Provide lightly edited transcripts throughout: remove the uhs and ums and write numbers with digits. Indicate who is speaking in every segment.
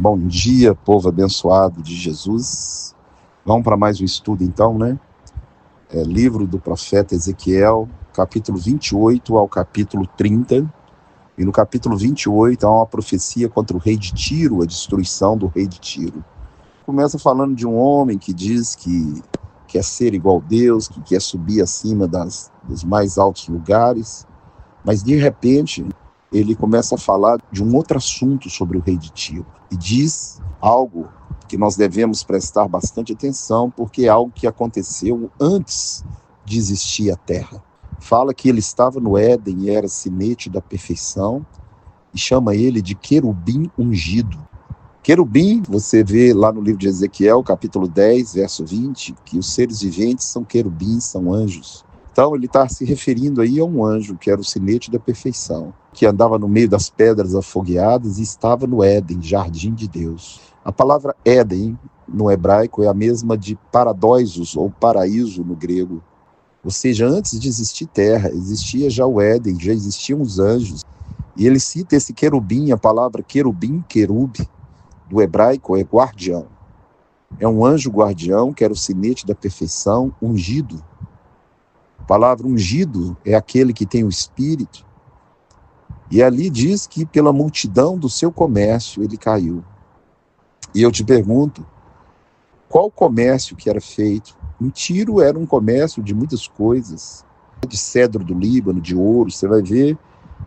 Speaker 1: Bom dia, povo abençoado de Jesus. Vamos para mais um estudo então, né? Livro do profeta Ezequiel, capítulo 28 ao capítulo 30. E no capítulo 28 há uma profecia contra o rei de Tiro, a destruição do rei de Tiro. Começa falando de um homem que diz que quer ser igual a Deus, que quer subir acima dos mais altos lugares, mas de repente ele começa a falar de um outro assunto sobre o rei de Tiro. E diz algo que nós devemos prestar bastante atenção, porque é algo que aconteceu antes de existir a terra. Fala que ele estava no Éden e era sinete da perfeição, e chama ele de querubim ungido. Querubim, você vê lá no livro de Ezequiel, capítulo 10, verso 20, que os seres viventes são querubins, são anjos. Então ele está se referindo aí a um anjo, que era o sinete da perfeição, que andava no meio das pedras afogueadas e estava no Éden, jardim de Deus. A palavra Éden, no hebraico, é a mesma de paradóisos, ou paraíso no grego. Ou seja, antes de existir terra, existia já o Éden, já existiam os anjos. E ele cita esse querubim, a palavra querubim, querub, do hebraico é guardião. É um anjo guardião, que era o sinete da perfeição, ungido. A palavra ungido é aquele que tem o Espírito. E ali diz que pela multidão do seu comércio ele caiu. E eu te pergunto, qual comércio que era feito? Em Tiro era um comércio de muitas coisas, de cedro do Líbano, de ouro. Você vai ver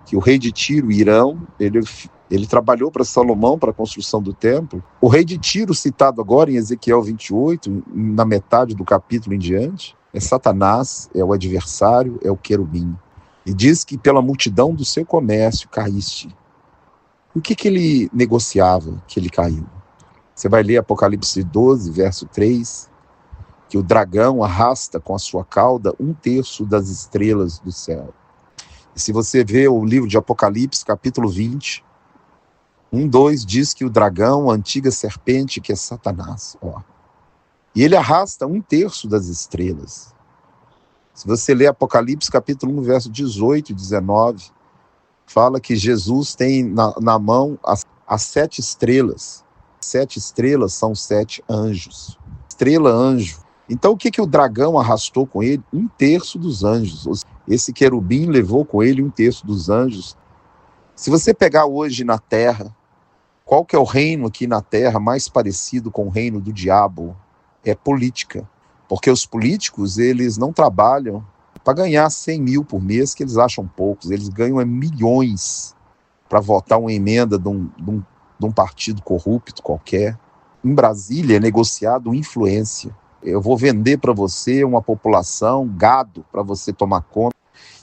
Speaker 1: que o rei de Tiro, Irão, ele trabalhou para Salomão para a construção do templo. O rei de Tiro, citado agora em Ezequiel 28, na metade do capítulo em diante, é Satanás, é o adversário, é o querubim. E diz que pela multidão do seu comércio caíste. O que ele negociava que ele caiu? Você vai ler Apocalipse 12, verso 3, que o dragão arrasta com a sua cauda 1/3 das estrelas do céu. E se você vê o livro de Apocalipse, capítulo 20, 1:2 diz que o dragão, a antiga serpente, que é Satanás, e ele arrasta 1/3 das estrelas. Se você ler Apocalipse, capítulo 1, verso 18 e 19, fala que Jesus tem na mão as 7 estrelas. 7 estrelas são 7 anjos. Estrela, anjo. Então o que o dragão arrastou com ele? 1/3 dos anjos. Esse querubim levou com ele 1/3 dos anjos. Se você pegar hoje na terra, qual que é o reino aqui na terra mais parecido com o reino do diabo? É política. Porque os políticos, eles não trabalham para ganhar 100 mil por mês, que eles acham poucos. Eles ganham milhões para votar uma emenda de um partido corrupto qualquer. Em Brasília é negociado influência. Eu vou vender para você uma população, gado, para você tomar conta.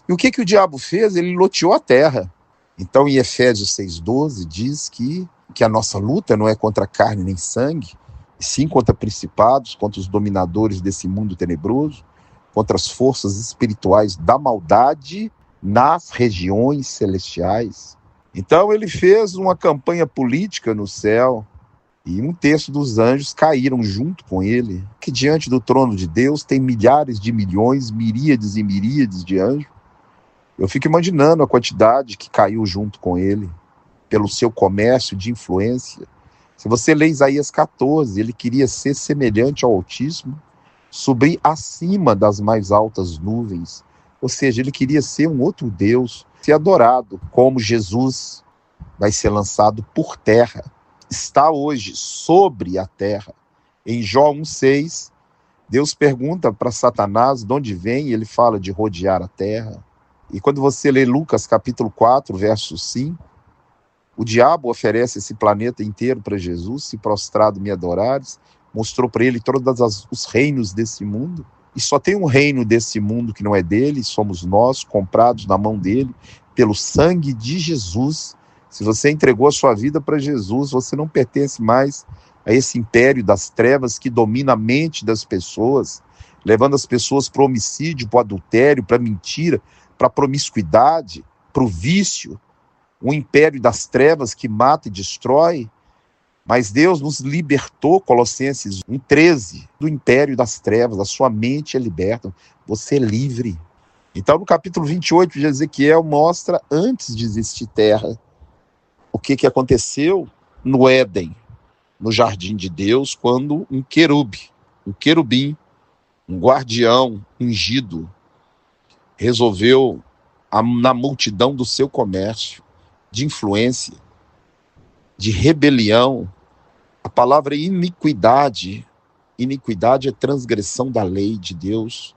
Speaker 1: E o que o diabo fez? Ele loteou a terra. Então, em Efésios 6:12, diz que a nossa luta não é contra carne nem sangue, e sim contra principados, contra os dominadores desse mundo tenebroso, contra as forças espirituais da maldade nas regiões celestiais. Então, ele fez uma campanha política no céu, e 1/3 dos anjos caíram junto com ele, que diante do trono de Deus tem milhares de milhões, miríades e miríades de anjos. Eu fico imaginando a quantidade que caiu junto com ele, pelo seu comércio de influência. Se você lê Isaías 14, ele queria ser semelhante ao Altíssimo, subir acima das mais altas nuvens. Ou seja, ele queria ser um outro Deus, ser adorado, como Jesus vai ser lançado por terra. Está hoje sobre a terra. Em Jó 1:6, Deus pergunta para Satanás de onde vem, e ele fala de rodear a terra. E quando você lê Lucas capítulo 4, verso 5, o diabo oferece esse planeta inteiro para Jesus, se prostrado me adorares, mostrou para ele todos os reinos desse mundo, e só tem um reino desse mundo que não é dele, somos nós, comprados na mão dele, pelo sangue de Jesus. Se você entregou a sua vida para Jesus, você não pertence mais a esse império das trevas que domina a mente das pessoas, levando as pessoas para o homicídio, para o adultério, para a mentira, para a promiscuidade, para o vício, um império das trevas que mata e destrói. Mas Deus nos libertou, Colossenses 1:13, do império das trevas. A sua mente é liberta, você é livre. Então, no capítulo 28 de Ezequiel, mostra, antes de existir terra, o que aconteceu no Éden. no jardim de Deus quando um querubim, um guardião ungido, resolveu, na multidão do seu comércio, de influência, de rebelião. A palavra iniquidade é transgressão da lei de Deus.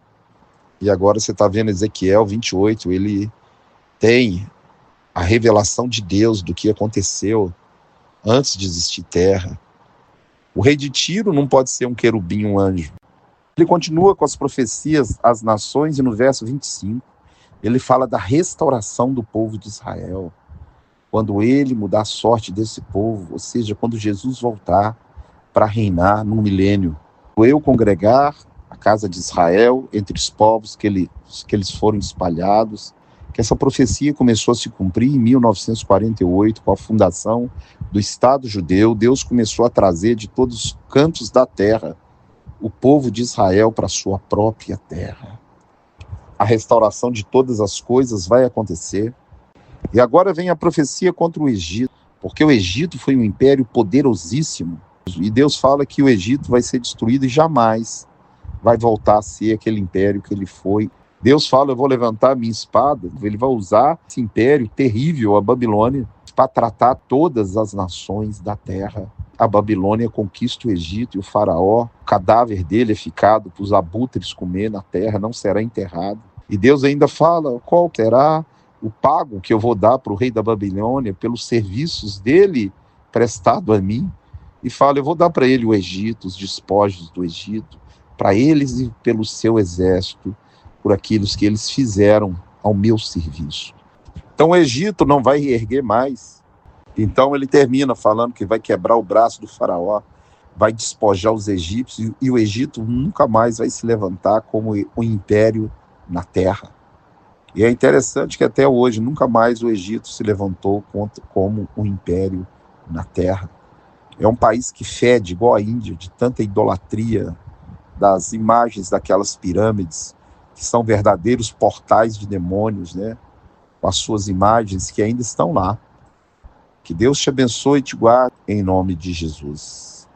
Speaker 1: E agora você está vendo Ezequiel 28, ele tem a revelação de Deus do que aconteceu antes de existir terra. O rei de Tiro não pode ser um querubim, um anjo. Ele continua com as profecias às nações e no verso 25, ele fala da restauração do povo de Israel. Quando ele mudar a sorte desse povo, ou seja, quando Jesus voltar para reinar no milênio. Eu congregar a casa de Israel entre os povos que eles foram espalhados, que essa profecia começou a se cumprir em 1948, com a fundação do Estado judeu. Deus começou a trazer de todos os cantos da terra o povo de Israel para a sua própria terra. A restauração de todas as coisas vai acontecer. E agora vem a profecia contra o Egito, porque o Egito foi um império poderosíssimo. E Deus fala que o Egito vai ser destruído e jamais vai voltar a ser aquele império que ele foi. Deus fala, eu vou levantar a minha espada. Ele vai usar esse império terrível, a Babilônia, para tratar todas as nações da terra. A Babilônia conquista o Egito e o faraó, o cadáver dele é ficado para os abutres comer na terra, não será enterrado. E Deus ainda fala, qual será o pago que eu vou dar para o rei da Babilônia pelos serviços dele prestado a mim? E fala, eu vou dar para ele o Egito, os despojos do Egito, para eles e pelo seu exército, por aqueles que eles fizeram ao meu serviço. Então o Egito não vai reerguer mais. Então ele termina falando que vai quebrar o braço do faraó, vai despojar os egípcios, e o Egito nunca mais vai se levantar como um império na terra. E é interessante que até hoje nunca mais o Egito se levantou como um império na terra. É um país que fede, igual a Índia, de tanta idolatria das imagens daquelas pirâmides, que são verdadeiros portais de demônios, né? Com as suas imagens que ainda estão lá. Que Deus te abençoe e te guarde, em nome de Jesus.